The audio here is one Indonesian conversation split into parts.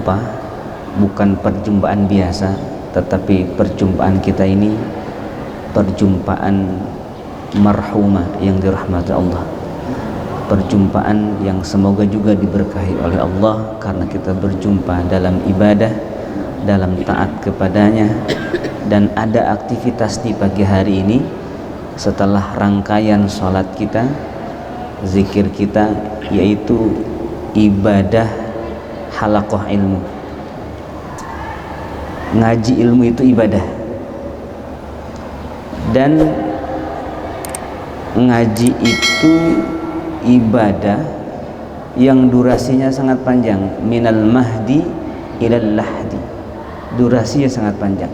lupa, bukan perjumpaan biasa, tetapi perjumpaan kita ini perjumpaan marhumah yang dirahmati Allah, perjumpaan yang semoga juga diberkahi oleh Allah karena kita berjumpa dalam ibadah, dalam taat kepadanya. Dan ada aktivitas di pagi hari ini setelah rangkaian sholat kita, zikir kita, yaitu ibadah halaqah ilmu. Ngaji ilmu itu ibadah, dan ngaji itu ibadah yang durasinya sangat panjang, minal mahdi ilal lahdi, durasinya sangat panjang.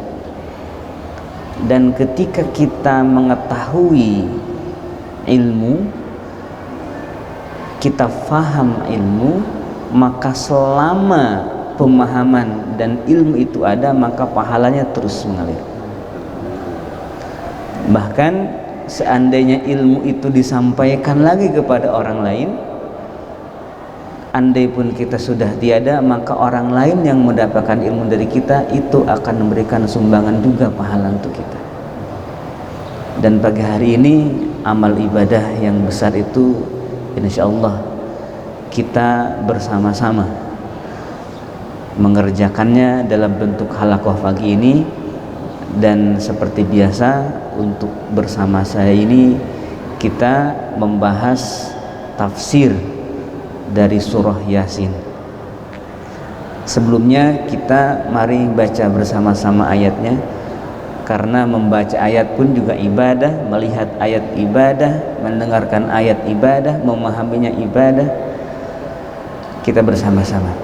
Dan ketika kita mengetahui ilmu, kita faham ilmu, maka selama pemahaman dan ilmu itu ada, maka pahalanya terus mengalir. Bahkan seandainya ilmu itu disampaikan lagi kepada orang lain, andai pun kita sudah tiada, maka orang lain yang mendapatkan ilmu dari kita itu akan memberikan sumbangan juga pahala untuk kita. Dan pagi hari ini amal ibadah yang besar itu insyaallah kita bersama-sama mengerjakannya dalam bentuk halaqah pagi ini. Dan seperti biasa untuk bersama saya ini kita membahas tafsir dari surah Yasin. Sebelumnya kita mari baca bersama-sama ayatnya, karena membaca ayat pun juga ibadah, melihat ayat ibadah, mendengarkan ayat ibadah, memahaminya ibadah. Kita bersama-sama.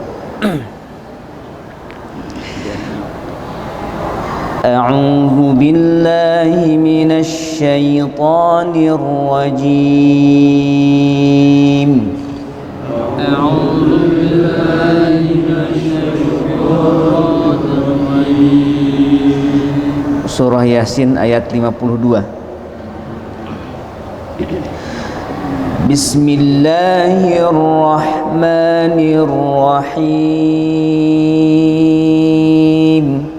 A'udzu billahi minasy syaithanir rajim. A'udzu billahi minasy syaithanir rajim. Surah Yasin ayat 52. Bismillahirrahmanirrahim.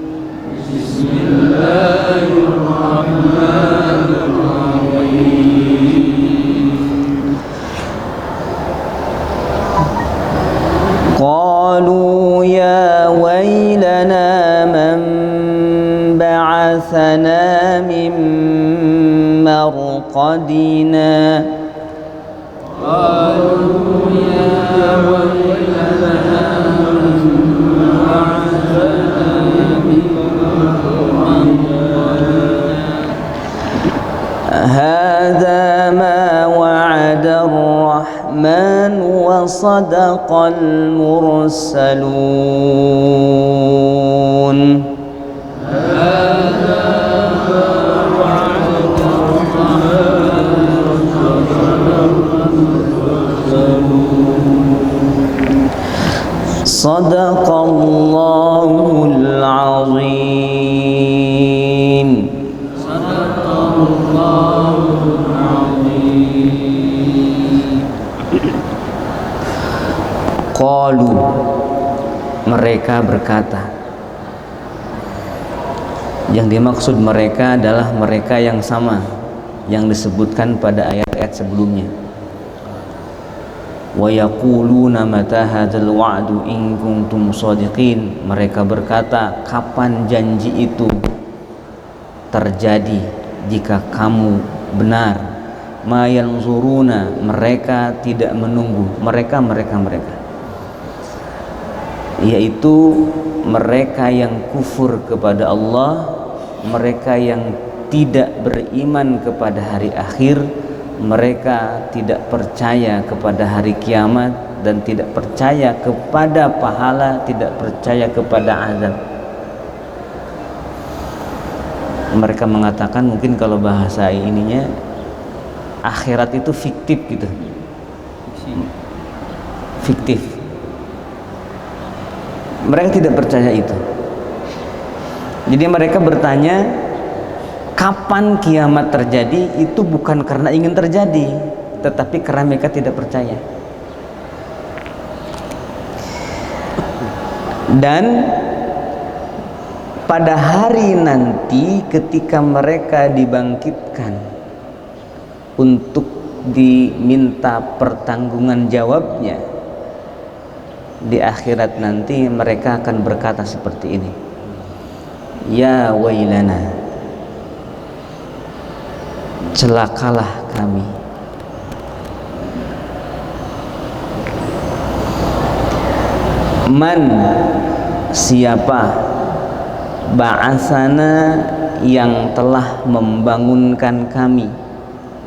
Qalu ya wailana man ba'athana min marqadina. Qalu ya wailana man ba'athana min هذا ما وعد الرحمن وصدق المرسلون. صدق الله العظيم. Qalu, mereka berkata. Yang dimaksud mereka adalah mereka yang sama yang disebutkan pada ayat-ayat sebelumnya. Wa yaquluna mata hadzal wa'du in kuntum shadiqin. Mereka berkata, kapan janji itu terjadi jika kamu benar. Ma yanzuruna, mereka tidak menunggu. Mereka yaitu mereka yang kufur kepada Allah, mereka yang tidak beriman kepada hari akhir, mereka tidak percaya kepada hari kiamat, dan tidak percaya kepada pahala, tidak percaya kepada azab. Mereka mengatakan, mungkin kalau bahasa ininya, akhirat itu fiktif gitu, fiktif. Mereka tidak percaya itu. Jadi mereka bertanya, kapan kiamat terjadi? Itu bukan karena ingin terjadi, tetapi karena mereka tidak percaya. Dan pada hari nanti ketika mereka dibangkitkan untuk diminta pertanggungan jawabnya di akhirat nanti, mereka akan berkata seperti ini, ya wailana, celakalah kami, man, siapa, ba'atsana, yang telah membangunkan kami,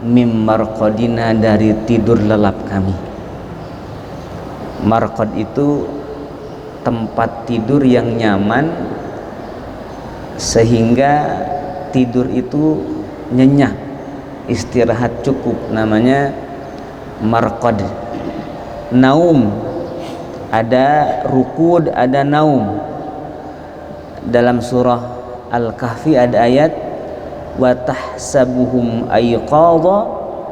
mim marqadina, dari tidur lelap kami. Marqad itu tempat tidur yang nyaman sehingga tidur itu nyenyak, istirahat cukup, namanya marqad. Naum, ada rukud, ada naum. Dalam surah Al-Kahfi ada ayat wa tahsabuhum ayqadha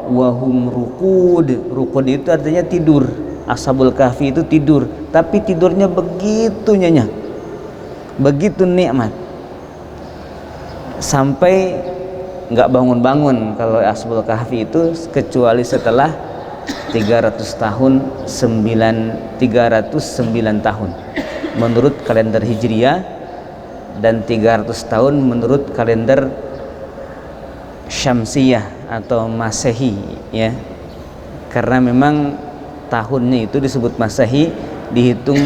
wa hum rukud. Rukud itu artinya tidur. Ashabul Kahfi itu tidur, tapi tidurnya begitu nyenyak, begitu nikmat, sampai nggak bangun-bangun kalau Ashabul Kahfi itu, kecuali setelah 309 tahun menurut kalender Hijriyah dan 300 tahun menurut kalender Syamsiyah atau Masehi, ya. Karena memang tahunnya itu disebut Masehi, dihitung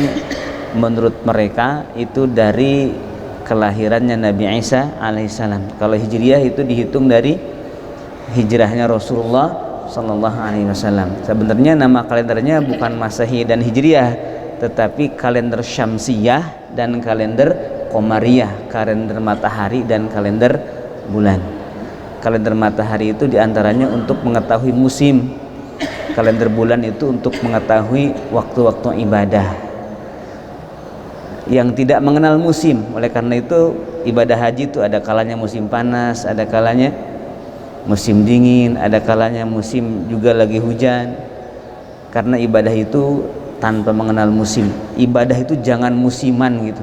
menurut mereka itu dari kelahirannya Nabi Isa alaihissalam. Kalau Hijriyah itu dihitung dari hijrahnya Rasulullah sallallahu alaihi wasallam. Sebenarnya nama kalendernya bukan Masehi dan Hijriyah, tetapi kalender Syamsiyah dan kalender Qamariyah, kalender matahari dan kalender bulan. Kalender matahari itu diantaranya untuk mengetahui musim, kalender bulan itu untuk mengetahui waktu-waktu ibadah yang tidak mengenal musim. Oleh karena itu ibadah haji itu ada kalanya musim panas, ada kalanya musim dingin, ada kalanya musim juga lagi hujan. Karena ibadah itu tanpa mengenal musim. Ibadah itu jangan musiman gitu.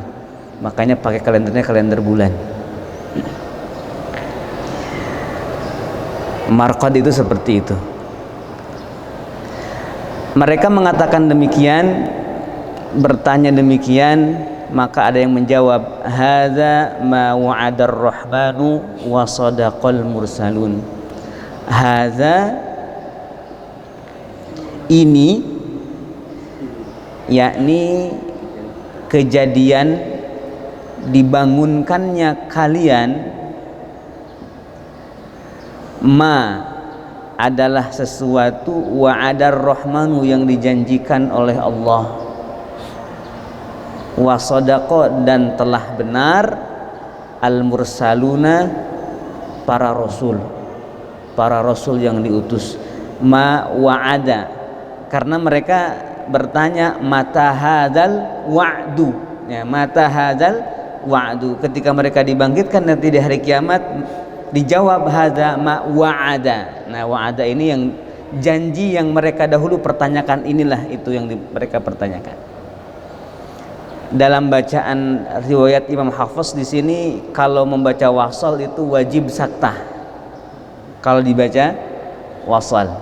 Makanya pakai kalendernya kalender bulan. Marqad itu seperti itu. Mereka mengatakan demikian, bertanya demikian, maka ada yang menjawab, hadza ma wa'adar rahmanu wa sadaqal mursalun. Hadza, ini, yakni kejadian dibangunkannya kalian, ma adalah sesuatu, wa'adar rahmanu yang dijanjikan oleh Allah, wa sadaqa dan telah benar, al mursaluna para rasul yang diutus. Ma wa'ada, karena mereka bertanya mata hadzal wa'du, ya, mata hadzal wa'du. Ketika mereka dibangkitkan nanti di hari kiamat, dijawab hadza ma wa'ada. Nah, wa'ada ini yang janji yang mereka dahulu pertanyakan, inilah itu yang mereka pertanyakan. Dalam bacaan riwayat Imam Hafiz di sini, kalau membaca wasal itu wajib saktah. Kalau dibaca wasal,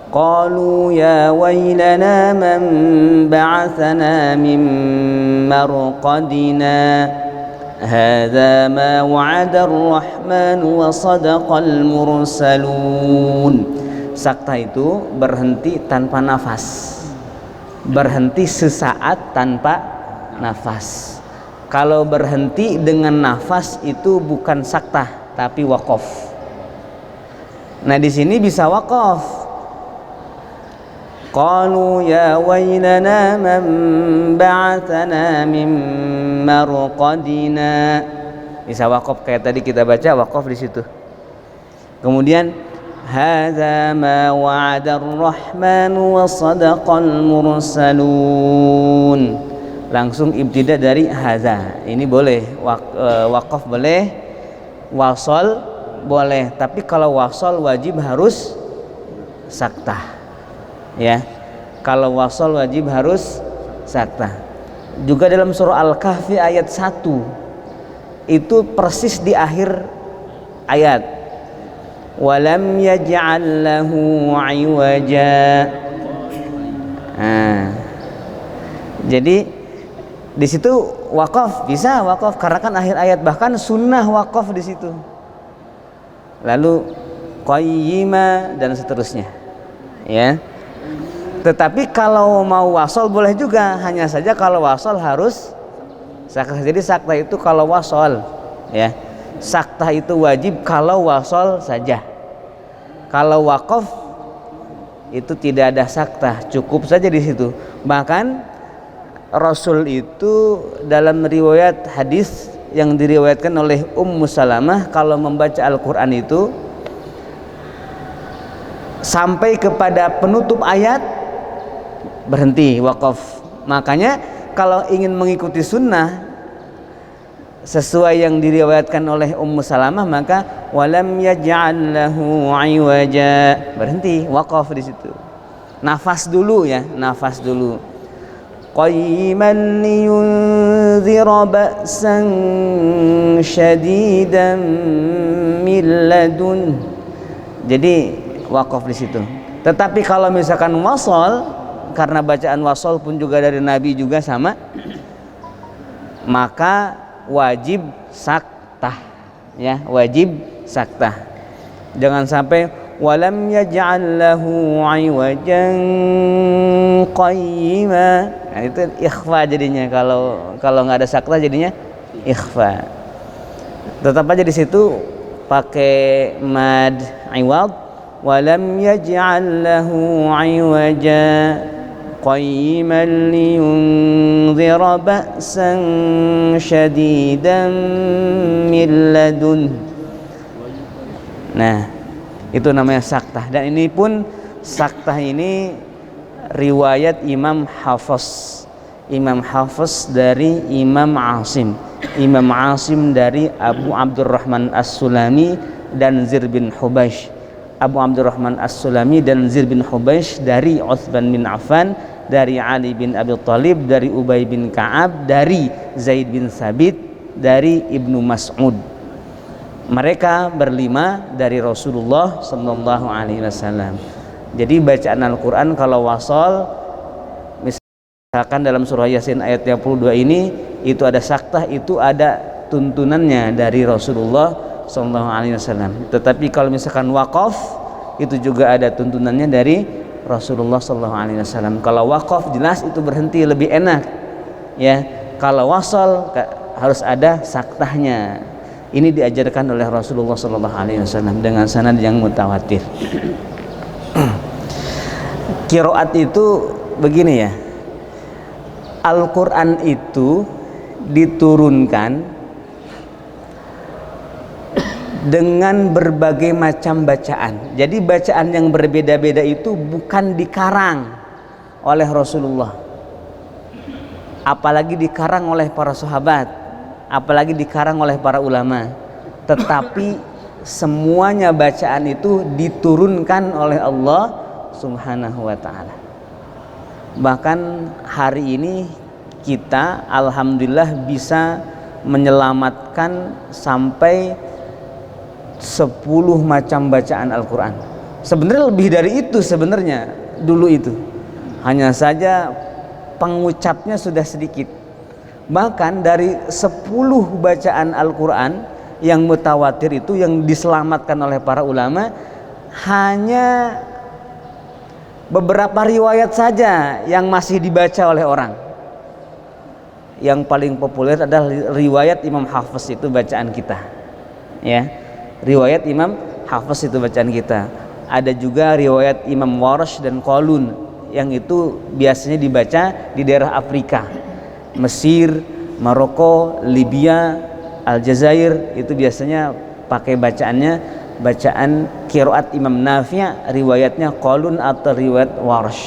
qalu ya wailana man ba'athana min marqadina hadza ma wa'ada ar-rahman wa sadaqal mursalun. Sakta itu berhenti tanpa nafas, berhenti sesaat tanpa nafas. Kalau berhenti dengan nafas itu bukan saktah tapi waqaf. Nah, di sini bisa waqaf. Qalu ya wailana man ba'athana min marqadina. Bisa waqaf kayak tadi kita baca, waqaf di situ. Kemudian hadza ma wa'ada ar-rahman wa sadaqal mursalun. Langsung ibtida dari hadza. Ini boleh, waqaf boleh, wasal boleh, tapi kalau wasal wajib harus saktah, ya. Kalau wasal wajib harus saktah. Juga dalam surah Al-Kahfi ayat 1 itu persis di akhir ayat, walam yaj'al lahu 'iwaja. Jadi di situ wakaf, bisa wakaf karena kan akhir ayat, bahkan sunnah wakaf di situ. Lalu qayyima dan seterusnya, ya. Tetapi kalau mau wasol boleh juga, hanya saja kalau wasol harus saktah. Jadi saktah itu kalau wasol, ya. Saktah itu wajib kalau wasol saja. Kalau wakaf itu tidak ada saktah, cukup saja di situ. Bahkan Rasul itu dalam riwayat hadis yang diriwayatkan oleh Ummu Salamah, kalau membaca Al-Quran itu sampai kepada penutup ayat berhenti, wakaf. Makanya kalau ingin mengikuti sunnah sesuai yang diriwayatkan oleh Ummu Salamah, maka walam yaj'al lahu 'iwaja, berhenti, wakaf di situ. Nafas dulu, ya, nafas dulu. Qayyiman liyunzira ba'san syadidan min ladun. Jadi wakaf di situ. Tetapi kalau misalkan wasol, karena bacaan wasol pun juga dari Nabi juga sama, maka wajib saktah, ya, wajib saktah. Jangan sampai walam yaj'al lahu 'iwajan qayyima. Nah, itu ikhfa jadinya. Kalau nggak ada saktah jadinya ikhfa. Tetap aja di situ pakai mad iwad, walam yaj'al lahu 'iwaja qayyiman liyunzira ba'san syadidan min ladun. Nah, itu namanya saktah. Dan ini pun saktah ini riwayat Imam Hafiz. Imam Hafiz dari Imam Asim. Imam Asim dari Abu Abdurrahman As-Sulami dan Zir bin Hubaish. Abu Abdurrahman As-Sulami dan Zir bin Hubaish dari Utsman bin Affan, dari Ali bin Abi Thalib, dari Ubay bin Ka'ab, dari Zaid bin Sabit, dari Ibnu Mas'ud. Mereka berlima dari Rasulullah sallallahu alaihi wasallam. Jadi bacaan Al-Quran kalau wasol, misalkan dalam surah Yasin ayat 32 ini, itu ada saktah, itu ada tuntunannya dari Rasulullah sallallahu alaihi wasallam. Tetapi kalau misalkan wakaf, itu juga ada tuntunannya dari Rasulullah sallallahu alaihi wasallam. Kalau wakaf jelas itu berhenti, lebih enak, ya. Kalau wasol harus ada saktahnya. Ini diajarkan oleh Rasulullah sallallahu alaihi wasallam dengan sanad yang mutawatir. Qiraat itu begini, ya. Al-Quran itu diturunkan dengan berbagai macam bacaan. Jadi bacaan yang berbeda-beda itu bukan dikarang oleh Rasulullah, apalagi dikarang oleh para sahabat, apalagi dikarang oleh para ulama. Tetapi semuanya bacaan itu diturunkan oleh Allah Subhanahu wa ta'ala. Bahkan hari ini kita alhamdulillah bisa menyelamatkan sampai 10 macam bacaan Al-Quran. Sebenarnya lebih dari itu sebenarnya dulu itu. Hanya saja pengucapnya sudah sedikit. Bahkan dari 10 bacaan Al-Quran yang mutawatir itu, yang diselamatkan oleh para ulama, hanya beberapa riwayat saja yang masih dibaca oleh orang. Yang paling populer adalah riwayat Imam Hafiz, itu bacaan kita, ya. Riwayat Imam Hafiz itu bacaan kita. Ada juga riwayat Imam Warsh dan Qalun, yang itu biasanya dibaca di daerah Afrika, Mesir, Maroko, Libya, Aljazair. Itu biasanya pakai bacaannya bacaan qiraat Imam Nafi', riwayatnya Qalun atau riwayat Warsh,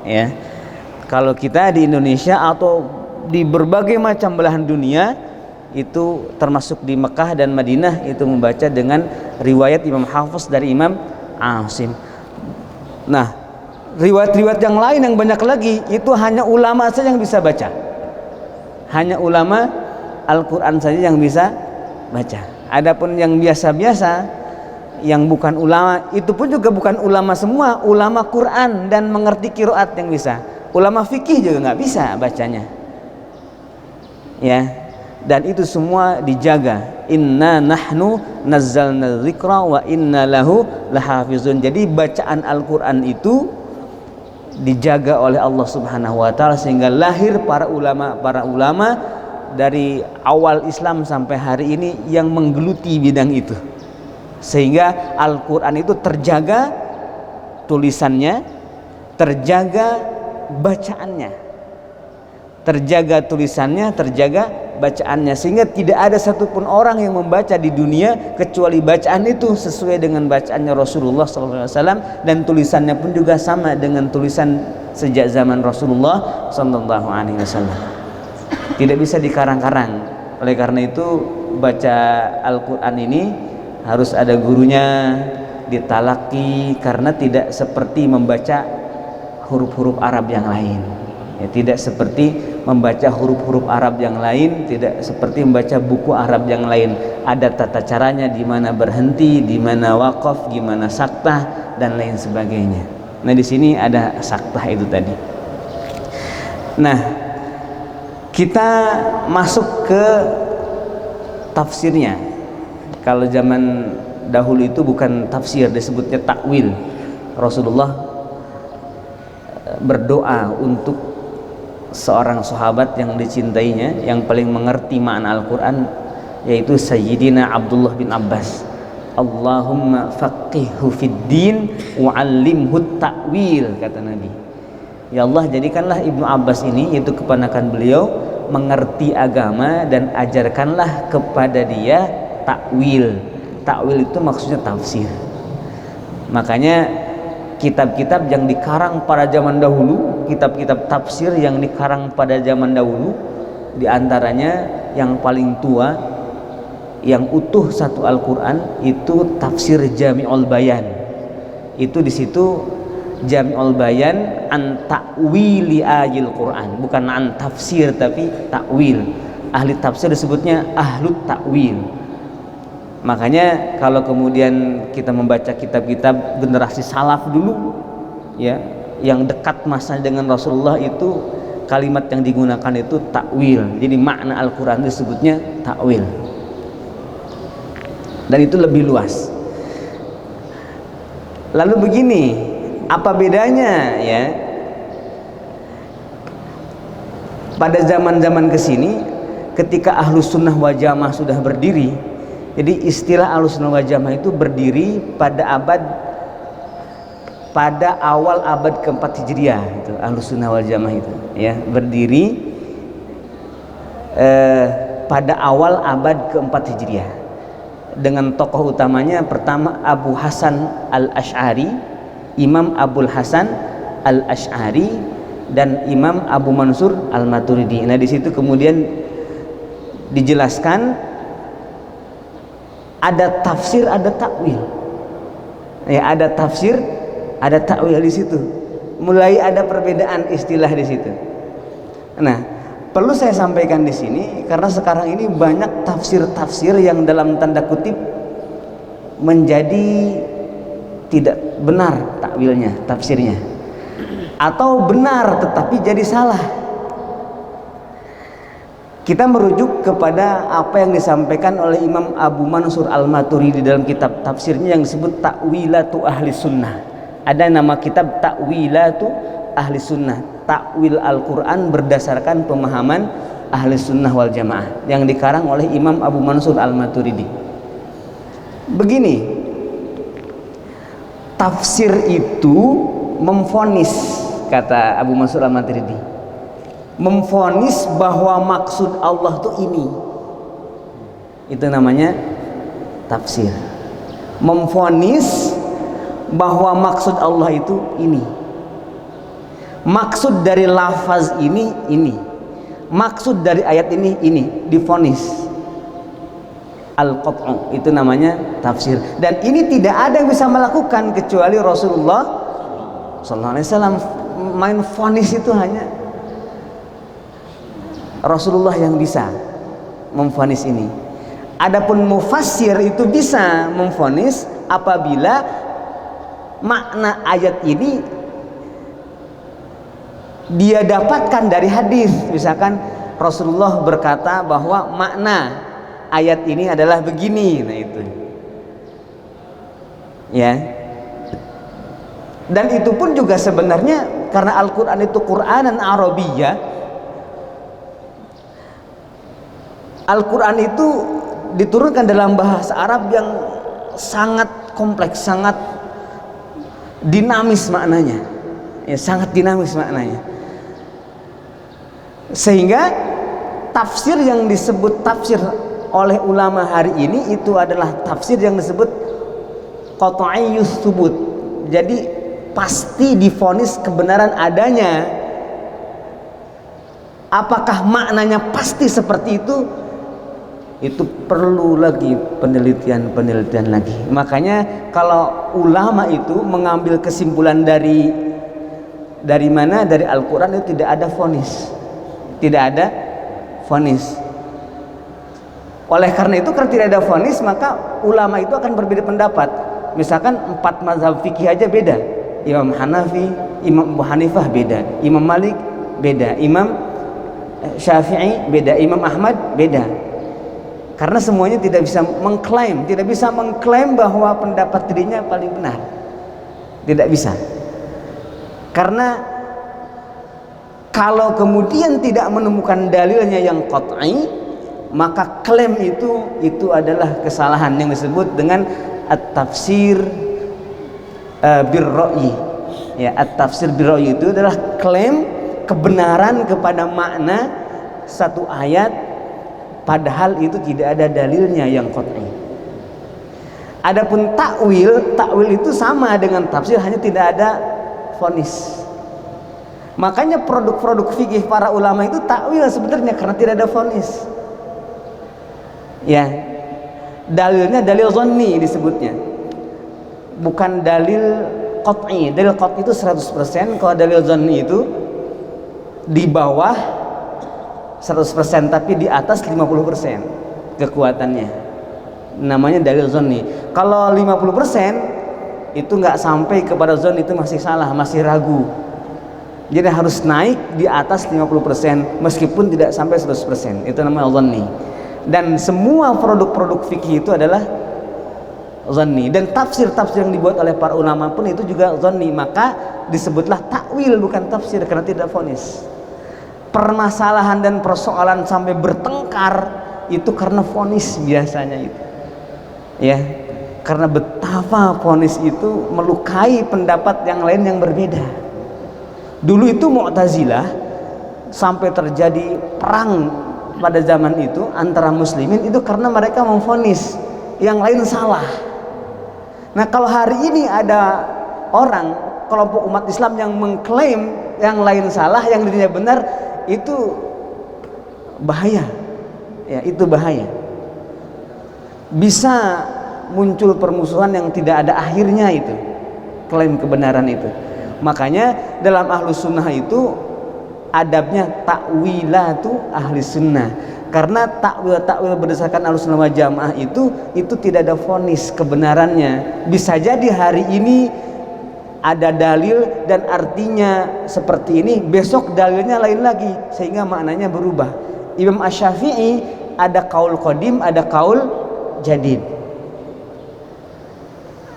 ya. Kalau kita di Indonesia atau di berbagai macam belahan dunia, itu termasuk di Mekah dan Madinah, itu membaca dengan riwayat Imam Hafiz dari Imam Asim. Nah, riwayat-riwayat yang lain yang banyak lagi itu hanya ulama saja yang bisa baca. Hanya ulama Al-Quran saja yang bisa baca. Adapun yang biasa-biasa, yang bukan ulama, itu pun juga bukan ulama semua. Ulama Quran dan mengerti qiraat yang bisa. Ulama fikih juga nggak bisa bacanya. Ya, dan itu semua dijaga. Inna nahnu nazzalna dzikra wa inna lahu lahafizun. Jadi bacaan Al-Quran itu dijaga oleh Allah Subhanahu wa taala sehingga lahir para ulama dari awal Islam sampai hari ini yang menggeluti bidang itu, sehingga Al-Quran itu terjaga tulisannya, terjaga bacaannya, terjaga tulisannya, terjaga bacaannya, sehingga tidak ada satupun orang yang membaca di dunia kecuali bacaan itu sesuai dengan bacaannya Rasulullah SAW, dan tulisannya pun juga sama dengan tulisan sejak zaman Rasulullah SAW. Tidak bisa dikarang-karang. Oleh karena itu baca Al-Quran ini harus ada gurunya, ditalaki, karena tidak seperti membaca huruf-huruf Arab yang lain. Ya, tidak seperti membaca huruf-huruf Arab yang lain, tidak seperti membaca buku Arab yang lain. Ada tata caranya, di mana berhenti, di mana wakaf, di mana saktah dan lain sebagainya. Nah, di sini ada saktah itu tadi. Nah, kita masuk ke tafsirnya. Kalau zaman dahulu itu bukan tafsir, disebutnya takwil. Rasulullah berdoa untuk seorang sahabat yang dicintainya, yang paling mengerti makna Al-Quran, yaitu Sayyidina Abdullah bin Abbas. Allahumma faqihhu fid din wa'allimhu ta'wil, kata Nabi. Ya Allah, jadikanlah Ibnu Abbas ini, yaitu keponakan beliau, mengerti agama dan ajarkanlah kepada dia takwil. Takwil itu maksudnya tafsir. Makanya kitab-kitab yang dikarang pada zaman dahulu, kitab-kitab tafsir yang dikarang pada zaman dahulu, diantaranya yang paling tua, yang utuh satu Al-Quran, itu tafsir Jami'ul Bayan. Itu di situ Jami'ul Bayan an ta'wili ayil Quran, bukan an tafsir tapi takwil. Ahli tafsir disebutnya ahlut takwil. Makanya kalau kemudian kita membaca kitab-kitab generasi salaf dulu, ya, yang dekat masa dengan Rasulullah, itu kalimat yang digunakan itu takwil. Jadi makna Al-Quran disebutnya takwil, dan itu lebih luas. Lalu begini, apa bedanya ya pada zaman-zaman kesini ketika Ahlus Sunnah wal Jamaah sudah berdiri? Jadi istilah Ahlussunnah wal Jamaah itu berdiri pada awal abad keempat Hijriah. Itu Ahlussunnah wal Jamaah itu, ya, berdiri pada awal abad keempat Hijriah, dengan tokoh utamanya pertama Abu Hasan Al-Asy'ari, Imam Abul Hasan Al-Asy'ari, dan Imam Abu Mansur Al-Maturidi. Nah, di situ kemudian dijelaskan ada tafsir, ada takwil. Ya, ada tafsir, ada takwil di situ. Mulai ada perbedaan istilah di situ. Nah, perlu saya sampaikan di sini karena sekarang ini banyak tafsir-tafsir yang dalam tanda kutip menjadi tidak benar takwilnya, tafsirnya. Atau benar tetapi jadi salah. Kita merujuk kepada apa yang disampaikan oleh Imam Abu Mansur Al-Maturidi dalam kitab tafsirnya yang disebut Ta'wilatu Ahli Sunnah. Ada nama kitab Ta'wilatu Ahli Sunnah, takwil Al-Quran berdasarkan pemahaman Ahli Sunnah wal Jamaah, yang dikarang oleh Imam Abu Mansur Al-Maturidi. Begini, tafsir itu memvonis, kata Abu Mansur Al-Maturidi, memvonis bahwa maksud Allah itu ini. Itu namanya tafsir. Memvonis bahwa maksud Allah itu ini. Maksud dari lafaz ini. Maksud dari ayat ini divonis. Al-qat'u, itu namanya tafsir. Dan ini tidak ada yang bisa melakukan kecuali Rasulullah sallallahu alaihi wasallam. Main vonis itu hanya Rasulullah yang bisa memvonis ini. Adapun mufassir itu bisa memvonis apabila makna ayat ini dia dapatkan dari hadis. Misalkan Rasulullah berkata bahwa makna ayat ini adalah begini, nah itu ya. Dan itu pun juga sebenarnya karena Al-Quran itu Quranan Arabiyyah, Al-Quran itu diturunkan dalam bahasa Arab yang sangat kompleks, sangat dinamis maknanya, ya, sangat dinamis maknanya, sehingga tafsir yang disebut tafsir oleh ulama hari ini itu adalah tafsir yang disebut qat'iyyus tsubut. Jadi pasti divonis kebenaran adanya. Apakah maknanya pasti seperti itu perlu lagi penelitian lagi. Makanya kalau ulama itu mengambil kesimpulan dari mana? Dari Al-Quran itu tidak ada vonis, tidak ada vonis. Oleh karena itu, karena tidak ada vonis, maka ulama itu akan berbeda pendapat. Misalkan 4 mazhab fikih aja beda. Imam Hanafi, Imam Abu Hanifah beda, Imam Malik beda, Imam Syafi'i beda, Imam Ahmad beda. Karena semuanya tidak bisa mengklaim bahwa pendapat dirinya paling benar. Tidak bisa. Karena kalau kemudian tidak menemukan dalilnya yang qat'i, maka klaim itu adalah kesalahan yang disebut dengan at-tafsir bir-ra'yi. Ya, at-tafsir bir-ra'yi itu adalah klaim kebenaran kepada makna satu ayat padahal itu tidak ada dalilnya yang qat'i. Adapun takwil itu sama dengan tafsir, hanya tidak ada vonis. Makanya produk-produk fikih para ulama itu takwil sebenarnya karena tidak ada vonis. Ya, dalilnya dalil zanni disebutnya, bukan dalil qat'i. Dalil qat'i itu 100%, kalau dalil zanni itu di bawah 100% tapi di atas 50% kekuatannya, namanya dalil zanni. Kalau 50% itu nggak sampai kepada zon, itu masih salah, masih ragu. Jadi harus naik di atas 50% meskipun tidak sampai 100%, itu namanya zanni. Dan semua produk-produk fikih itu adalah zanni, dan tafsir-tafsir yang dibuat oleh para ulama pun itu juga zanni. Maka disebutlah takwil bukan tafsir karena tidak vonis. Permasalahan dan persoalan sampai bertengkar itu karena vonis biasanya itu, ya, karena betapa vonis itu melukai pendapat yang lain yang berbeda. Dulu itu Mu'tazilah sampai terjadi perang pada zaman itu antara muslimin itu karena mereka memvonis yang lain salah. Nah, kalau hari ini ada orang kelompok umat Islam yang mengklaim yang lain salah, yang dirinya benar, itu bahaya. Ya, itu bahaya. Bisa muncul permusuhan yang tidak ada akhirnya itu, klaim kebenaran itu. Makanya dalam Ahlus Sunnah itu adabnya takwilatu ahli sunnah, karena takwil berdasarkan Ahlus Sunnah wal Jamaah itu tidak ada vonis kebenarannya. Bisa jadi hari ini ada dalil dan artinya seperti ini, besok dalilnya lain lagi sehingga maknanya berubah. Imam Asy-Syafi'i ada kaul qadim, ada kaul jadid.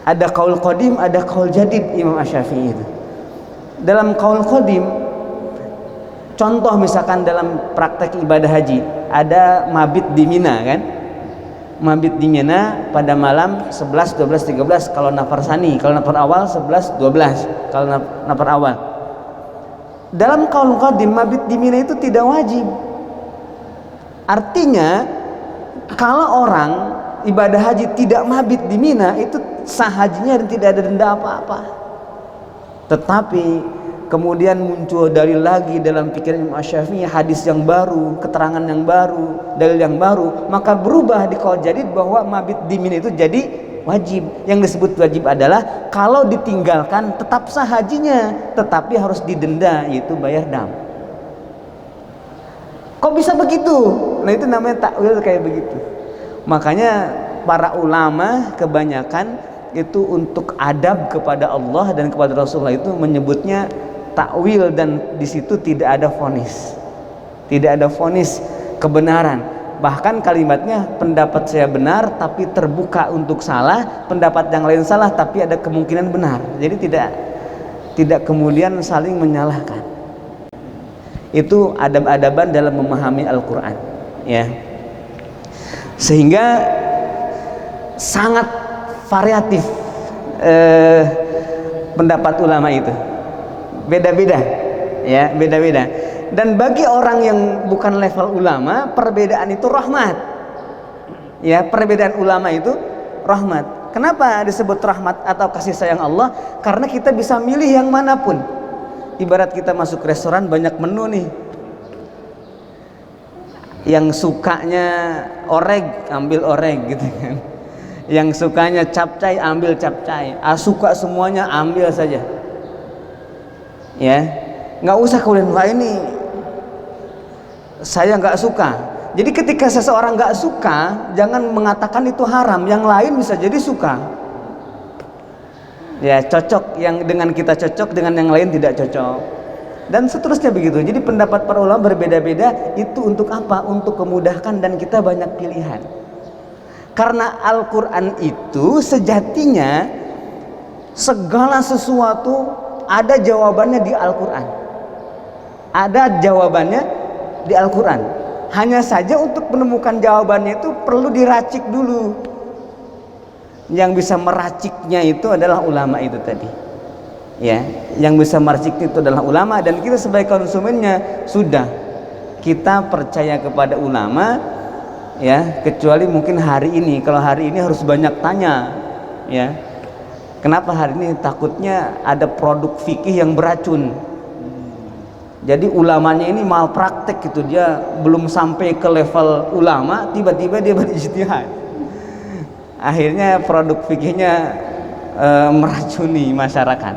Ada kaul qadim, ada kaul jadid Imam Asy-Syafi'i itu. Dalam kaul qadim, contoh misalkan dalam praktek ibadah haji, ada mabit di Mina kan? Mabit di Mina pada malam 11, 12, 13 kalau nafar sani, kalau nafar awal 11, 12 kalau nafar awal. Dalam kaul qadim mabit di Mina itu tidak wajib. Artinya kalau orang ibadah haji tidak mabit di Mina itu sah hajinya dan tidak ada denda apa-apa. Tetapi kemudian muncul dalil lagi dalam pikiran Imam Asy-Syafi'i, hadis yang baru, keterangan yang baru, dalil yang baru, maka berubah di qaul jadid bahwa mabit di Mina itu jadi wajib. Yang disebut wajib adalah kalau ditinggalkan tetap sah hajinya, tetapi harus didenda, yaitu bayar dam. Kok bisa begitu? Nah itu namanya takwil kayak begitu. Makanya para ulama kebanyakan itu untuk adab kepada Allah dan kepada Rasulullah itu menyebutnya takwil, dan di situ tidak ada vonis. Tidak ada vonis kebenaran. Bahkan kalimatnya pendapat saya benar tapi terbuka untuk salah, pendapat yang lain salah tapi ada kemungkinan benar. Jadi tidak kemudian saling menyalahkan. Itu adab-adaban dalam memahami Al-Qur'an, ya. Sehingga sangat variatif pendapat ulama itu. Beda-beda, ya, beda-beda. Dan bagi orang yang bukan level ulama, perbedaan itu rahmat. Ya, perbedaan ulama itu rahmat. Kenapa disebut rahmat atau kasih sayang Allah? Karena kita bisa milih yang manapun. Ibarat kita masuk restoran banyak menu nih. Yang sukanya oreg, ambil oreg gitu kan. Yang sukanya capcay, ambil capcay. Suka semuanya, ambil saja. Ya, nggak usah kemudian wah ini saya nggak suka. Jadi ketika seseorang nggak suka, jangan mengatakan itu haram. Yang lain bisa jadi suka. Ya, cocok yang dengan kita cocok, dengan yang lain tidak cocok, dan seterusnya begitu. Jadi pendapat para ulama berbeda-beda. Itu untuk apa? Untuk memudahkan dan kita banyak pilihan. Karena Al-Quran itu sejatinya segala sesuatu ada jawabannya di Al-Quran. Ada jawabannya di Al-Quran. Hanya saja untuk menemukan jawabannya itu perlu diracik dulu. Yang bisa meraciknya itu adalah ulama itu tadi. Ya, yang bisa meracik itu adalah ulama, dan kita sebagai konsumennya sudah kita percaya kepada ulama, ya, kecuali mungkin hari ini. Kalau hari ini harus banyak tanya, ya. Kenapa hari ini? Takutnya ada produk fikih yang beracun. Jadi ulamanya ini malpraktek gitu, dia belum sampai ke level ulama, tiba-tiba dia berijtihad. Akhirnya produk fikihnya meracuni masyarakat.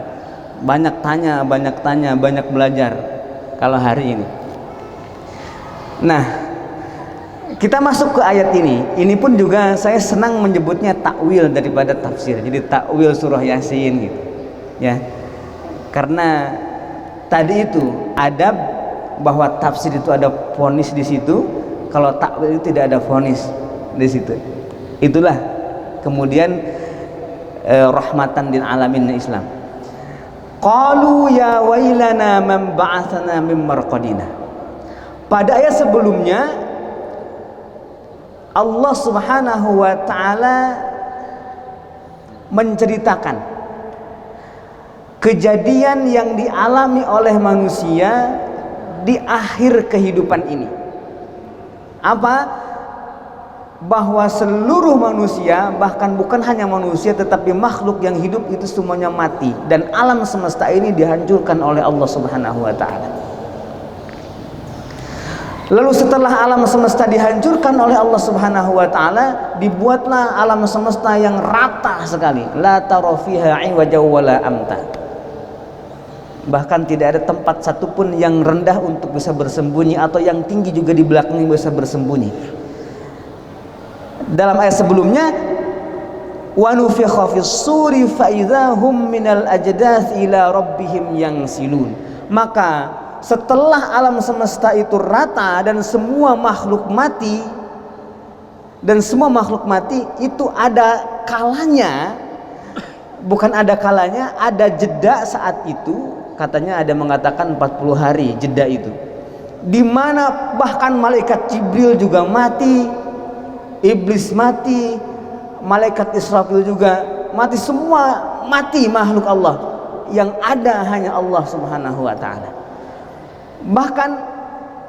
Banyak tanya, banyak belajar kalau hari ini. Nah, kita masuk ke ayat ini. Ini pun juga saya senang menyebutnya takwil daripada tafsir. Jadi takwil surah Yasin gitu. Ya. Karena tadi itu adab bahwa tafsir itu ada vonis di situ, kalau takwil itu tidak ada vonis di situ. Itulah kemudian rahmatan lil alamin Islam. Qalu ya wailana man ba'atsana min marqadina. Pada ayat sebelumnya Allah Subhanahu wa taala menceritakan kejadian yang dialami oleh manusia di akhir kehidupan ini. Apa? Bahwa seluruh manusia, bahkan bukan hanya manusia tetapi makhluk yang hidup itu semuanya mati, dan alam semesta ini dihancurkan oleh Allah Subhanahu wa taala. Lalu setelah alam semesta dihancurkan oleh Allah Subhanahu wa taala, dibuatlah alam semesta yang rata sekali. La tara fiha iwaja wala amta. Bahkan tidak ada tempat satupun yang rendah untuk bisa bersembunyi, atau yang tinggi juga di belakangnya bisa bersembunyi. Dalam ayat sebelumnya, wa nufikha fis suri fa idzahum minal ajdath ila rabbihim yansilun. Maka setelah alam semesta itu rata dan semua makhluk mati, itu ada kalanya, bukan ada kalanya, ada jeda saat itu. Katanya ada mengatakan 40 hari jeda itu, di mana bahkan malaikat Jibril juga mati, iblis mati, malaikat Israfil juga mati, semua mati makhluk Allah. Yang ada hanya Allah Subhanahu wa taala. Bahkan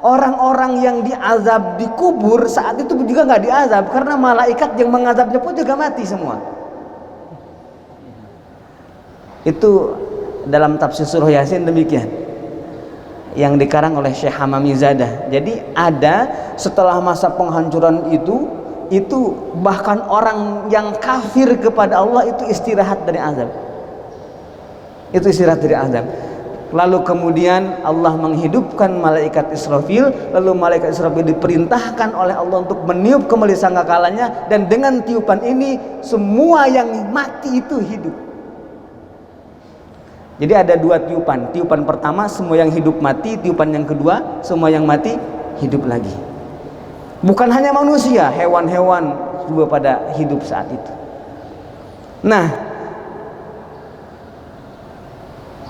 orang-orang yang diazab di kubur saat itu juga nggak diazab, karena malaikat yang mengazabnya pun juga mati semua. Itu dalam tafsir surah Yasin demikian, yang dikarang oleh Syekh Hamamizadah. Jadi ada setelah masa penghancuran itu bahkan orang yang kafir kepada Allah itu istirahat dari azab. Itu istirahat dari azab. Lalu kemudian Allah menghidupkan malaikat Israfil, lalu malaikat Israfil diperintahkan oleh Allah untuk meniup kembali sangkakalanya, dan dengan tiupan ini semua yang mati itu hidup. Jadi ada dua tiupan. Tiupan pertama semua yang hidup mati, tiupan yang kedua semua yang mati hidup lagi. Bukan hanya manusia, hewan-hewan juga pada hidup saat itu. Nah,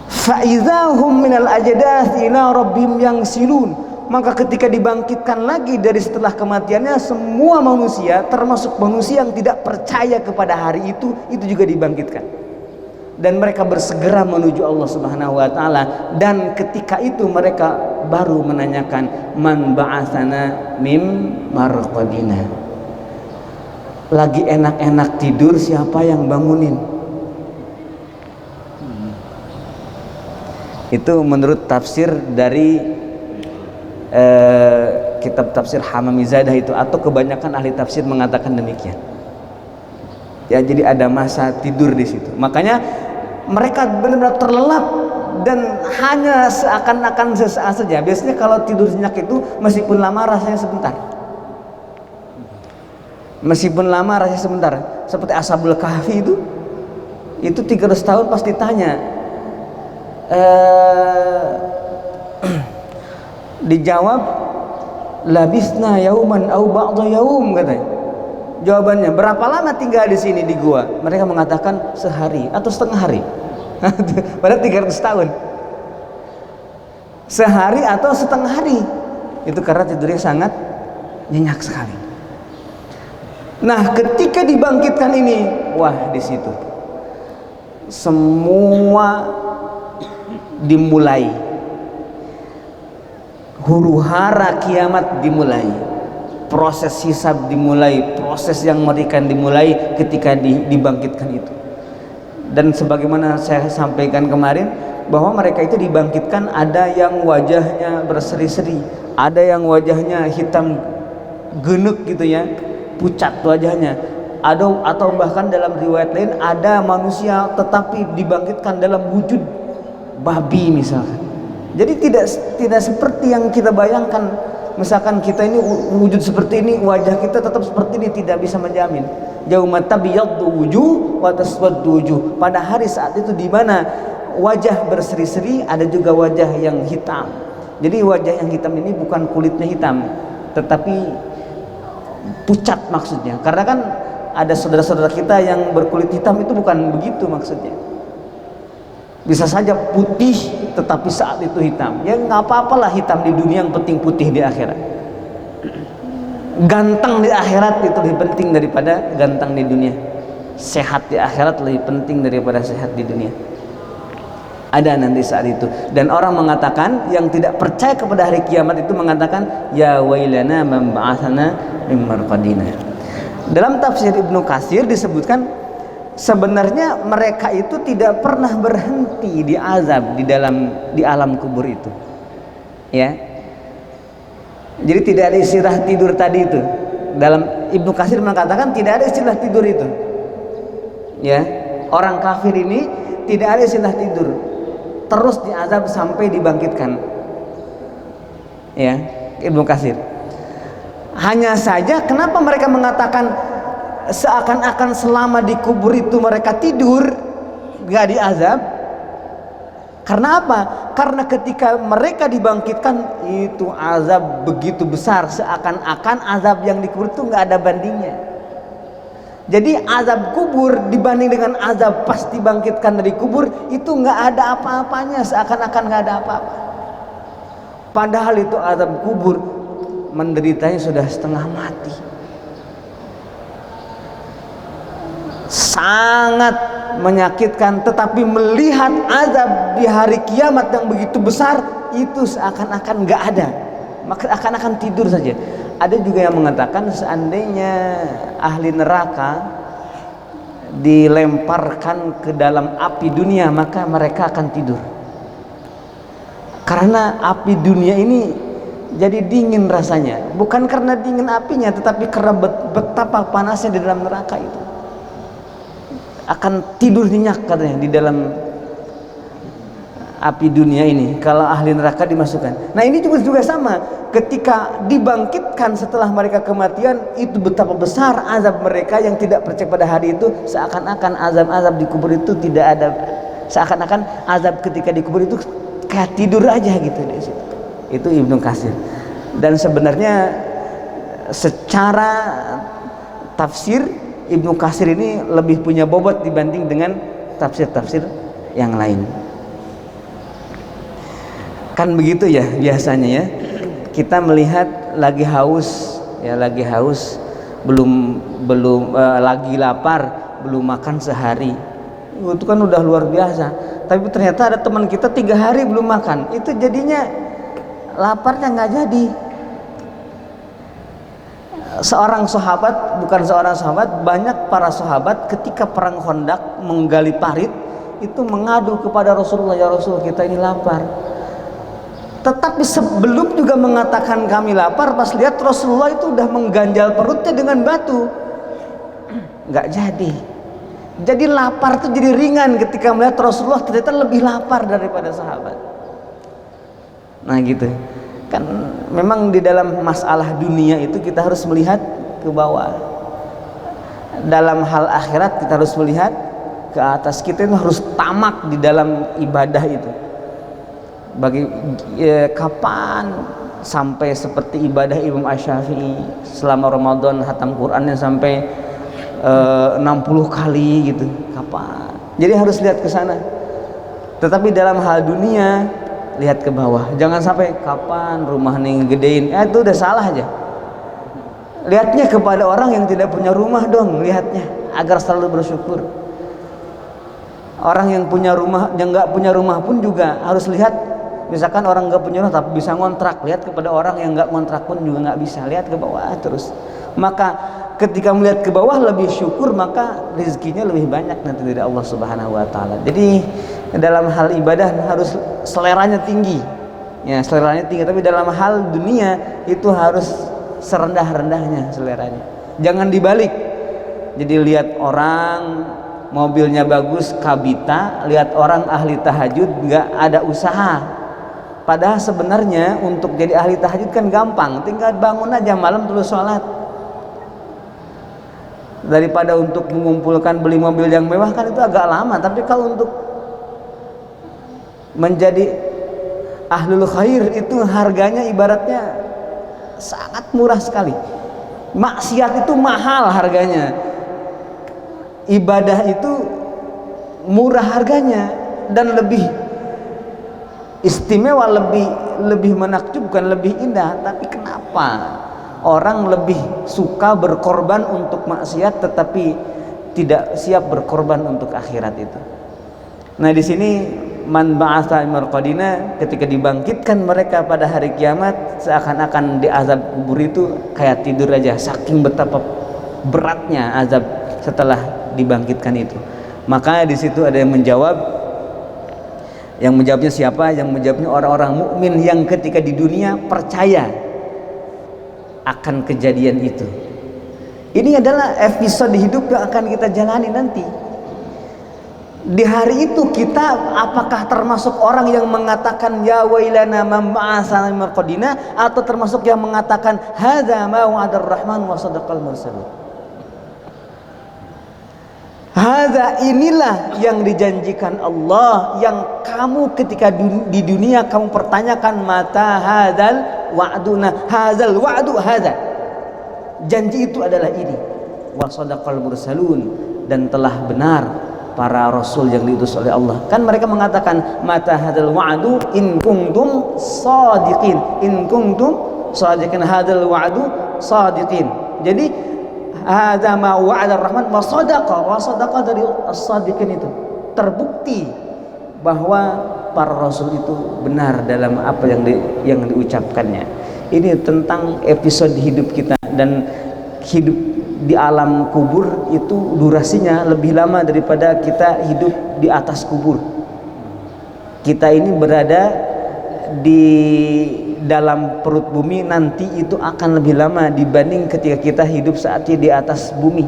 fa'idhahum minal ajdath ila rabbihim yansilun. Maka ketika dibangkitkan lagi dari setelah kematiannya, semua manusia, termasuk manusia yang tidak percaya kepada hari itu juga dibangkitkan. Dan mereka bersegera menuju Allah Subhanahu wa taala, dan ketika itu mereka baru menanyakan, man ba'atsana mim marqadina. Lagi enak-enak tidur, siapa yang bangunin? Itu menurut tafsir dari kitab tafsir Hamamizadah itu, atau kebanyakan ahli tafsir mengatakan demikian. Ya, jadi ada masa tidur di situ. Makanya mereka benar-benar terlelap dan hanya seakan-akan sesaat saja. Biasanya kalau tidur nyenyak itu meskipun lama rasanya sebentar. Meskipun lama rasanya sebentar. Seperti Ashabul Kahfi itu 300 tahun pasti tanya. Dijawab labisna yauman au ba'dha yaum, katanya. Jawabannya, berapa lama tinggal di sini di gua? Mereka mengatakan sehari atau setengah hari. Padahal 300 tahun. Sehari atau setengah hari. Itu karena tidurnya sangat nyenyak sekali. Nah, ketika dibangkitkan ini, wah, di situ semua dimulai. Huru-hara kiamat dimulai. Proses hisab dimulai, proses yang mengerikan dimulai ketika dibangkitkan itu. Dan sebagaimana saya sampaikan kemarin, bahwa mereka itu dibangkitkan, ada yang wajahnya berseri-seri, ada yang wajahnya hitam genuk gitu ya, pucat wajahnya, atau bahkan dalam riwayat lain ada manusia tetapi dibangkitkan dalam wujud babi misalkan. Jadi tidak seperti yang kita bayangkan. Misalkan kita ini wujud seperti ini, wajah kita tetap seperti ini, tidak bisa menjamin. Yauma tabyaddu wujuh wa taswaddu wujuh. Pada hari saat itu di mana wajah berseri-seri, ada juga wajah yang hitam. Jadi wajah yang hitam ini bukan kulitnya hitam, tetapi pucat maksudnya. Karena kan ada saudara-saudara kita yang berkulit hitam, itu bukan begitu maksudnya. Bisa saja putih tetapi saat itu hitam. Ya nggak apa-apalah hitam di dunia, yang penting putih di akhirat. Ganteng di akhirat itu lebih penting daripada ganteng di dunia. Sehat di akhirat lebih penting daripada sehat di dunia. Ada nanti saat itu. Dan orang mengatakan, yang tidak percaya kepada hari kiamat itu mengatakan, ya wailana man ba'atsana mim marqadina. Dalam tafsir Ibnu Katsir disebutkan, sebenarnya mereka itu tidak pernah berhenti di azab di alam kubur itu, ya. Jadi tidak ada istilah tidur tadi itu. Dalam Ibnu Katsir mengatakan tidak ada istilah tidur itu, ya. Orang kafir ini tidak ada istilah tidur, terus diazab sampai dibangkitkan, ya. Ibnu Katsir. Hanya saja kenapa mereka mengatakan seakan-akan selama di kubur itu mereka tidur, gak diazab? Karena apa? Karena ketika mereka dibangkitkan itu azab begitu besar, seakan-akan azab yang di kubur itu gak ada bandingnya. Jadi azab kubur dibanding dengan azab pas dibangkitkan dari kubur itu gak ada apa-apanya, seakan-akan gak ada apa-apa. Padahal itu azab kubur menderitanya sudah setengah mati, sangat menyakitkan. Tetapi melihat azab di hari kiamat yang begitu besar itu seakan-akan nggak ada, maka akan tidur saja. Ada juga yang mengatakan seandainya ahli neraka dilemparkan ke dalam api dunia, maka mereka akan tidur. Karena api dunia ini jadi dingin rasanya, bukan karena dingin apinya, tetapi karena betapa panasnya di dalam neraka itu. Akan tidur nyenyak katanya di dalam api dunia ini, kalau ahli neraka dimasukkan. Nah ini juga sama, ketika dibangkitkan setelah mereka kematian, itu betapa besar azab mereka yang tidak percaya pada hari itu, seakan-akan azab-azab di kubur itu tidak ada, seakan-akan azab ketika di kubur itu kayak tidur aja gitu di situ. Itu Ibnu Katsir. Dan sebenarnya secara tafsir Ibnu Katsir ini lebih punya bobot dibanding dengan tafsir-tafsir yang lain. Kan begitu ya biasanya ya, kita melihat lagi haus ya, lagi haus, belum lagi lapar, belum makan sehari, itu kan udah luar biasa. Tapi ternyata ada teman kita 3 hari belum makan, itu jadinya laparnya nggak jadi. Seorang sahabat, bukan seorang sahabat, banyak para sahabat ketika perang Khandaq menggali parit itu mengadu kepada Rasulullah, ya Rasul kita ini lapar. Tetapi sebelum juga mengatakan kami lapar, pas lihat Rasulullah itu udah mengganjal perutnya dengan batu, nggak jadi. Jadi lapar itu jadi ringan ketika melihat Rasulullah ternyata lebih lapar daripada sahabat. Nah gitu kan, memang di dalam masalah dunia itu kita harus melihat ke bawah. Dalam hal akhirat kita harus melihat ke atas. Kita itu harus tamak di dalam ibadah itu. Kapan sampai seperti ibadah Imam Asy-Syafi'i selama Ramadan hatam Qurannya sampai 60 kali gitu, kapan? Jadi harus lihat ke sana. Tetapi dalam hal dunia lihat ke bawah, jangan sampai kapan rumah nih gedein, itu udah salah aja. Lihatnya kepada orang yang tidak punya rumah dong, lihatnya agar selalu bersyukur. Orang yang punya rumah, yang nggak punya rumah pun juga harus lihat. Misalkan orang nggak punya rumah tapi bisa ngontrak, lihat kepada orang yang nggak ngontrak pun juga nggak bisa, lihat ke bawah terus. Maka ketika melihat ke bawah lebih syukur, maka rezekinya lebih banyak nanti dari Allah Subhanahu wa taala. Jadi dalam hal ibadah harus seleranya tinggi. Ya, seleranya tinggi, tapi dalam hal dunia itu harus serendah-rendahnya seleranya. Jangan dibalik. Jadi lihat orang mobilnya bagus kabita, lihat orang ahli tahajud nggak ada usaha. Padahal sebenarnya untuk jadi ahli tahajud kan gampang, tinggal bangun aja malam terus sholat. Daripada untuk mengumpulkan beli mobil yang mewah kan itu agak lama. Tapi kalau untuk menjadi ahlul khair itu harganya ibaratnya sangat murah sekali. Maksiat itu mahal harganya, ibadah itu murah harganya dan lebih istimewa, lebih menakjubkan, lebih indah. Tapi kenapa orang lebih suka berkorban untuk maksiat tetapi tidak siap berkorban untuk akhirat itu? Nah di sini man ba'atha marqadina, ketika dibangkitkan mereka pada hari kiamat seakan-akan di azab kubur itu kayak tidur aja, saking betapa beratnya azab setelah dibangkitkan itu. Maka di situ ada yang menjawab. Yang menjawabnya siapa? Yang menjawabnya orang-orang mukmin yang ketika di dunia percaya akan kejadian itu. Ini adalah episode hidup yang akan kita jalani nanti. Di hari itu kita apakah termasuk orang yang mengatakan ya wailana man ba'atsana min marqadina, atau termasuk yang mengatakan hadza ma wa'adar rahman wa sadaqal mursalun? Hadza, inilah yang dijanjikan Allah, yang kamu ketika di dunia kamu pertanyakan mata hadzal wa'duna, hadzal wa'du hadza. Janji itu adalah ini. Wa sadaqal mursalun, dan telah benar para rasul yang diutus oleh Allah. Kan mereka mengatakan mata hadzal wa'du in kuntum shadiqin. In kuntum shadiqin, hadzal wa'du shadiqin. Jadi hadza ma wa'ada ar-rahman wa sadaqa dari as-sadiqin itu terbukti bahwa para rasul itu benar dalam apa yang diucapkannya. Ini tentang episode hidup kita, dan hidup di alam kubur itu durasinya lebih lama daripada kita hidup di atas kubur. Kita ini berada di dalam perut bumi nanti itu akan lebih lama dibanding ketika kita hidup saat ini di atas bumi.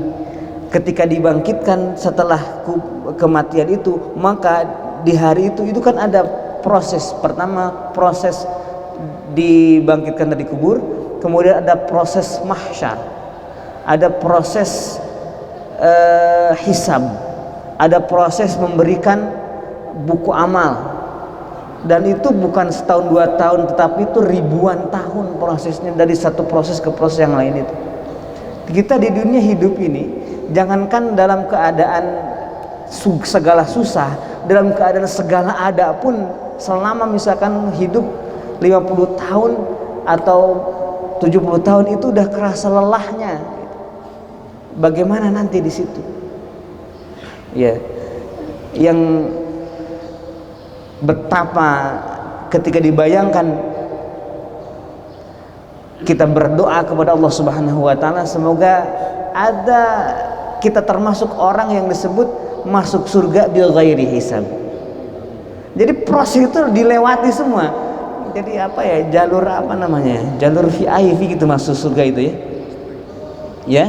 Ketika dibangkitkan setelah kematian itu, maka di hari itu kan ada proses. Pertama proses dibangkitkan dari kubur, kemudian ada proses mahsyar, ada proses hisab, ada proses memberikan buku amal. Dan itu bukan setahun 2 tahun, tetapi itu ribuan tahun prosesnya, dari satu proses ke proses yang lain itu. Kita di dunia hidup ini, jangankan dalam keadaan segala susah, dalam keadaan segala ada pun, selama misalkan hidup 50 tahun atau 70 tahun itu udah kerasa lelahnya. Bagaimana nanti di situ? Ya, yang betapa ketika dibayangkan, kita berdoa kepada Allah Subhanahu wa taala, semoga ada kita termasuk orang yang disebut masuk surga bil ghairi hisab. Jadi proses itu dilewati semua. Jadi apa ya, jalur apa namanya, jalur VIP gitu masuk surga itu ya. Ya,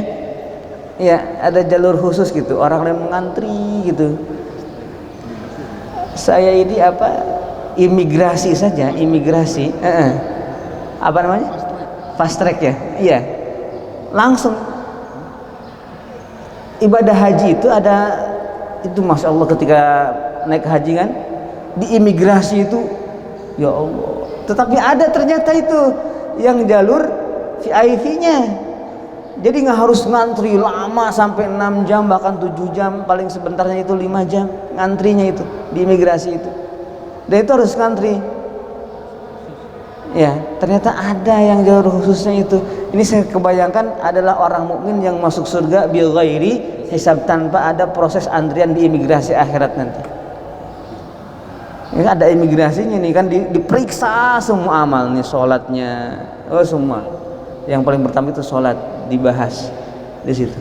ya ada jalur khusus gitu, orang yang mengantri gitu. Saya ini apa, imigrasi saja, imigrasi, apa namanya, fast track ya, iya, langsung. Ibadah haji itu ada, itu masya Allah ketika naik haji kan, di imigrasi itu, ya Allah. Tetapi ada ternyata itu yang jalur VIP-nya. Jadi nggak harus ngantri lama sampai 6 jam, bahkan 7 jam, paling sebentarnya itu 5 jam ngantrinya itu di imigrasi itu. Dan itu harus ngantri. Ya, ternyata ada yang jalur khususnya itu. Ini saya kebayangkan adalah orang mukmin yang masuk surga bil ghairi hisab, tanpa ada proses antrian di imigrasi akhirat nanti. Ini ada imigrasinya nih kan, diperiksa semua amal nih, sholatnya, oh semua. Yang paling pertama itu sholat dibahas di situ.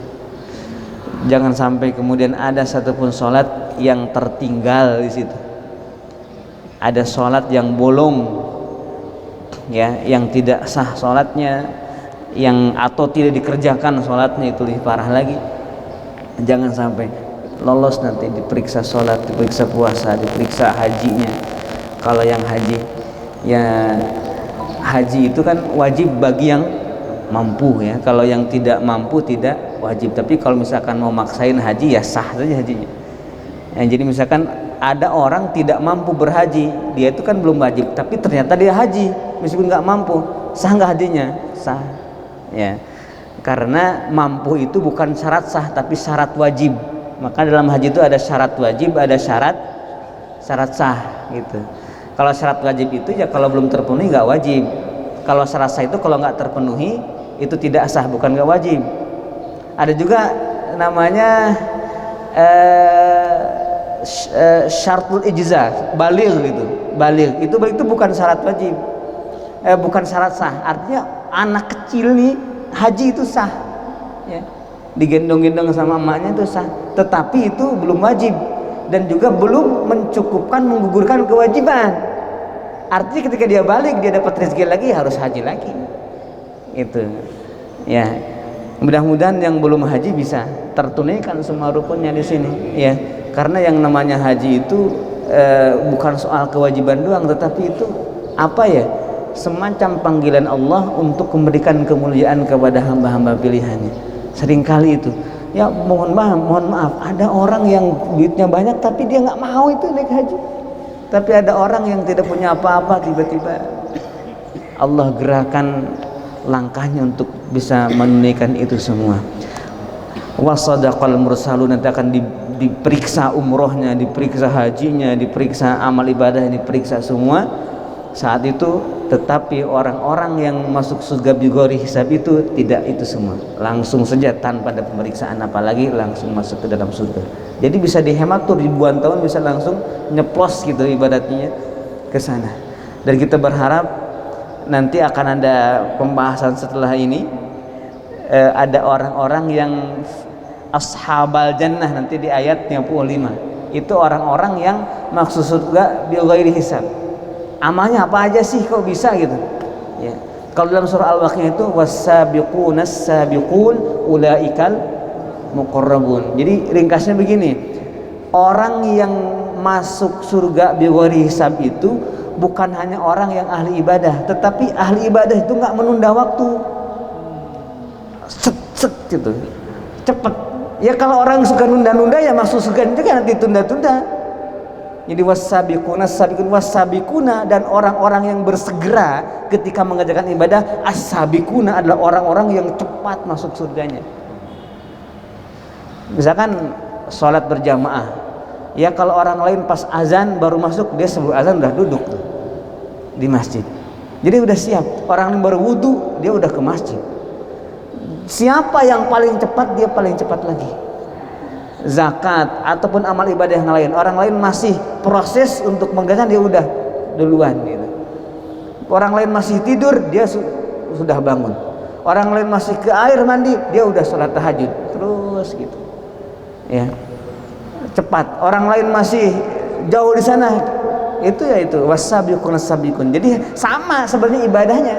Jangan sampai kemudian ada satupun sholat yang tertinggal di situ. Ada sholat yang bolong, ya, yang tidak sah sholatnya, yang atau tidak dikerjakan sholatnya, itu lebih parah lagi. Jangan sampai lolos nanti diperiksa sholat, diperiksa puasa, diperiksa hajinya. Kalau yang haji, ya haji itu kan wajib bagi yang mampu ya. Kalau yang tidak mampu tidak wajib. Tapi kalau misalkan mau maksain haji ya sah saja hajinya. Ya, jadi misalkan ada orang tidak mampu berhaji, dia itu kan belum wajib, tapi ternyata dia haji meskipun nggak mampu, sah nggak hajinya? Sah. Ya, karena mampu itu bukan syarat sah, tapi syarat wajib. Maka dalam haji itu ada syarat wajib, ada syarat sah gitu. Kalau syarat wajib itu ya kalau belum terpenuhi nggak wajib. Kalau syarat sah itu kalau nggak terpenuhi itu tidak sah, bukan nggak wajib. Ada juga namanya syaratul ijza, baligh gitu. Baligh itu bukan syarat wajib, bukan syarat sah. Artinya anak kecil nih haji itu sah, ya. Digendong-gendong sama emaknya itu sah, tetapi itu belum wajib dan juga belum mencukupkan menggugurkan kewajiban. Artinya ketika dia balik, dia dapat rezeki lagi, harus haji lagi. Itu, ya. Mudah-mudahan yang belum haji bisa tertunaikan semua rukunnya di sini, ya. Karena yang namanya haji itu bukan soal kewajiban doang, tetapi itu apa ya? Semacam panggilan Allah untuk memberikan kemuliaan kepada hamba-hamba pilihannya. Seringkali itu, ya mohon maaf, ada orang yang duitnya banyak tapi dia nggak mau itu naik haji. Tapi ada orang yang tidak punya apa-apa, tiba-tiba Allah gerakan langkahnya untuk bisa menunaikan itu semua. Wasadaqal mursalun, nanti akan diperiksa umrohnya, diperiksa hajinya, diperiksa amal ibadahnya, diperiksa semua saat itu. Tetapi orang-orang yang masuk surga bigori hisab itu tidak itu semua, langsung saja tanpa ada pemeriksaan apalagi langsung masuk ke dalam surga. Jadi bisa dihemat tuh ribuan tahun, bisa langsung nyeplos gitu ibadatnya ke sana. Dan kita berharap nanti akan ada pembahasan setelah ini, ada orang-orang yang ashabal jannah nanti di ayat 55. Itu orang-orang yang masuk surga bil ghairi hisab. Amalnya apa aja sih kok bisa gitu, ya. Kalau dalam surah Al-Waqiah itu was-sabiqunas sabiqun ulaikal muqarrabun. Jadi ringkasnya begini, orang yang masuk surga bighairi hisab itu bukan hanya orang yang ahli ibadah, tetapi ahli ibadah itu nggak menunda waktu, set gitu, cepet. Ya kalau orang suka nunda-nunda ya masuk surga juga nanti tunda-tunda. Jadi wasabiquna dan orang-orang yang bersegera ketika mengerjakan ibadah, as-sabiquna adalah orang-orang yang cepat masuk surganya. Misalkan sholat berjamaah, ya kalau orang lain pas azan baru masuk, dia sebelum azan udah duduk tuh di masjid, jadi udah siap. Orang yang baru wudhu dia udah ke masjid. Siapa yang paling cepat, dia paling cepat lagi. Zakat ataupun amal ibadah yang lain, orang lain masih proses untuk mengerjakan, dia udah duluan gitu. Orang lain masih tidur, dia sudah bangun. Orang lain masih ke air mandi, dia udah sholat tahajud terus gitu ya, cepat. Orang lain masih jauh di sana, itu wasabiqun. Jadi sama sebenarnya ibadahnya.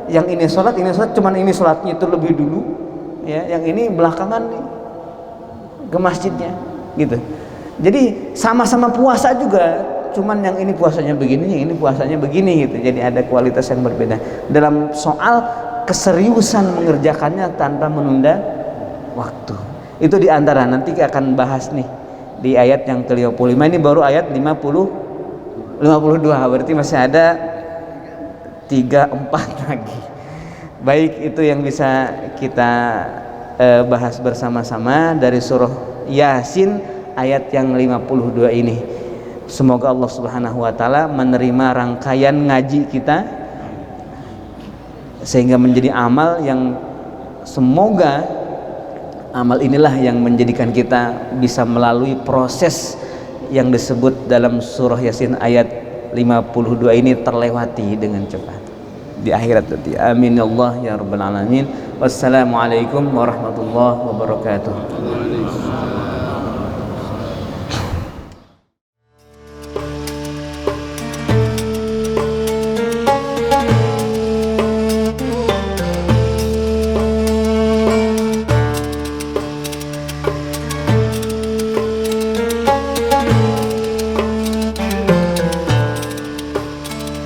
Yang ini sholat, cuman ini sholatnya itu lebih dulu ya, yang ini belakangan nih ke masjidnya gitu. Jadi sama-sama puasa juga, cuman yang ini puasanya begini, yang ini puasanya begini gitu. Jadi ada kualitas yang berbeda dalam soal keseriusan mengerjakannya tanpa menunda waktu. Itu diantara, nanti akan bahas nih di ayat yang ke-55. Ini baru ayat 52, berarti masih ada 3-4 lagi. Baik, itu yang bisa kita bahas bersama-sama dari surah Yasin ayat yang 52 ini. Semoga Allah Subhanahu wa taala menerima rangkaian ngaji kita sehingga menjadi amal yang, semoga amal inilah yang menjadikan kita bisa melalui proses yang disebut dalam surah Yasin ayat 52 ini terlewati dengan cepat di akhirat nanti. Amin ya Allah ya rabbal alamin. Wassalamualaikum warahmatullahi wabarakatuh.